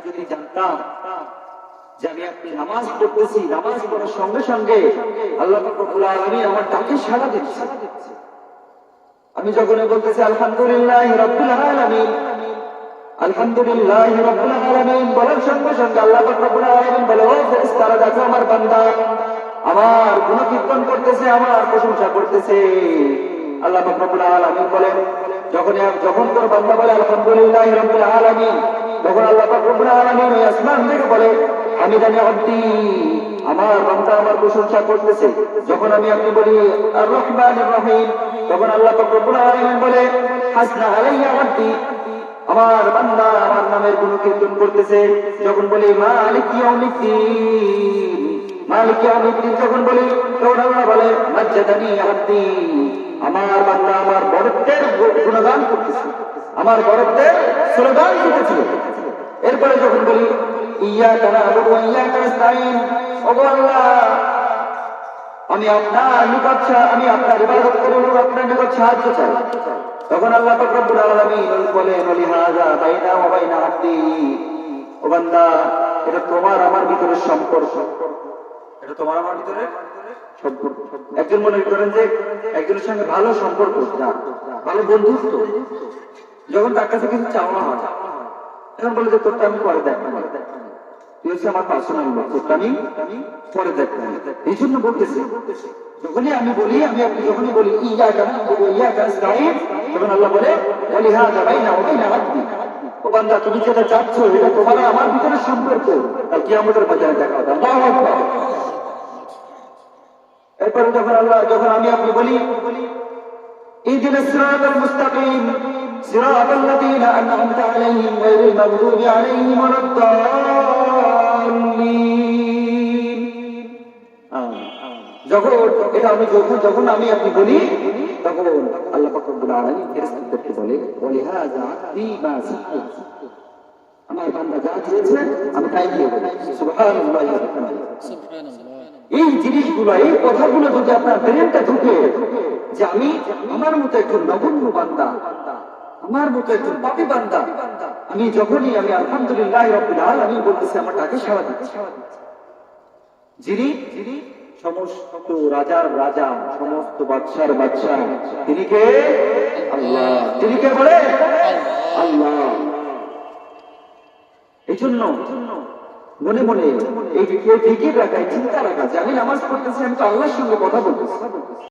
যদি জানতাম যে আমি আপনি নামাজ পড়তেছি, নামাজ পড়ার সঙ্গে সঙ্গে আল্লাহ পাক রব্বুল আলামিন আমার ডাকে সাড়া দিচ্ছে। আমি যখন বলতেছি আলহামদুলিল্লাহ রাব্বিল আলামিন, আলহামদুলিল্লাহ রাব্বিল আলামিন বলার সঙ্গে সঙ্গে আল্লাহ পাক রব্বুল আলামিন বলে, ও ফেরেশতারা দেখো আমার বান্দা আমার গুণকীর্তন করতেছে, আমার প্রশংসা করতেছে। আল্লাহ পাক রব্বুল আলামিন বলেন, যখন তোর বান্দা বলে আলহামদুলিল্লাহ রাব্বিল আলামিন, তখন আল্লাহ পাক রব্বুল আলামিন ওই আসমান থেকে বলে হামিদানি আব্দি, আমার বান্দা আমার প্রশংসা করতেছে। যখন আমি আপনি বলি আর রহমানির রহিম, তখন আল্লাহ পাক রব্বুল আলামিন বলে হাসনা আলাইয়া আব্দি, আমার বান্দা আমার নামের গুণকীর্তন করতেছে। যখন বলি মালিক ইয়াউমিদ্দিন, মালিক ইয়াউমিদ্দিন যখন বলি, তখন আল্লাহ বলে মাজ্জাদানি আব্দি, আমার বান্দা আমার বড়ত্বের গুণগান করতেছে, আমার বড়ত্বের স্লোগান দিতেছিল। এরপরে যখন বলি ইয়াকা না'বুদু ওয়া ইয়াকা নাস্তাঈন, ওগো আল্লাহ আমি আপনার নিকট, আমি আপনার ইবাদত করব, আপনার নিকট সাহায্য চাই, তখন আল্লাহ পাক রব্বুল আলামিন বলেন লিহাযা বাইনা ওয়া বাইনা আব্দি, ও বান্দা এটা তোমার আমার ভিতরের সম্পর্ক, এটা তোমার আমার ভিতরের সম্পর্ক। একজন মনে করেন যে একজনের সঙ্গে ভালো সম্পর্ক, ভালো বন্ধুত্ব, যখন তার কাছে কিছু চাওয়া হয় এখন বলে যে তোরটা আমি পরে দেখবো, তুই হচ্ছে আমার পার্সোনাল লোক, তোরটা আমি পরে দেখবো। এই জন্য বলতেছি যখনই আমি বলি, আমি আপনি যখনই বলি ইয়াকা না'বুদু ওয়া ইয়াকা নাস্তাঈন, তখন আল্লাহ বলে ওয়ালিহাযা বাইনা ওয়া বাইনা আব্দি, ও বান্দা তুমি যেটা চাচ্ছ এটা তোমার আমার ভিতরে সম্পর্ক, কাল কিয়ামতের ময়দানে দেখা হবে। আল্লাহু আকবার। এরপরে যখন আমি আপনি বলি ইহদিনাস সিরাতাল মুস্তাকিম সিরাতাল লাযীনা আন'আমতা আলাইহিম গায়রিল মাগদুবি আলাইহিম ওয়ালাদ-দাল্লিন। যখন আমি আপনি বলি, তখন আল্লাহ পাক রব্বুল আলামিন ফেরেশতাদেরকে বলে ওয়ালিহাযা আব্দি মা সাআল, আমার বান্দা যা চেয়েছে আমি তাই দিয়ে দেব। সুবহানাল্লাহ ওয়া বিহামদিহি। এই জিনিসগুলো, এই কথাগুলো যদি আপনার ব্রেনটা ঢুকে যে আমি আমার মতো একজন নগণ্য বান্দা, আমার মতো একজন পাপী বান্দা, আমি যখনই আমি আলহামদুলিল্লাহ রাব্বিল আলামিন বলতেছি আমার ডাকে সাড়া দিচ্ছে। যিনি সমস্ত রাজার রাজা, সমস্ত বাদশার বাদশা, তিনি কে? আল্লাহ। তিনি কে বলে? আল্লাহ। এই জন্য মনে মনে এই ফিকির রাখা, চিন্তা রাখা যে আমি নামাজ পড়তেছি, আমি তো আল্লাহর সঙ্গে কথা বলতেছি।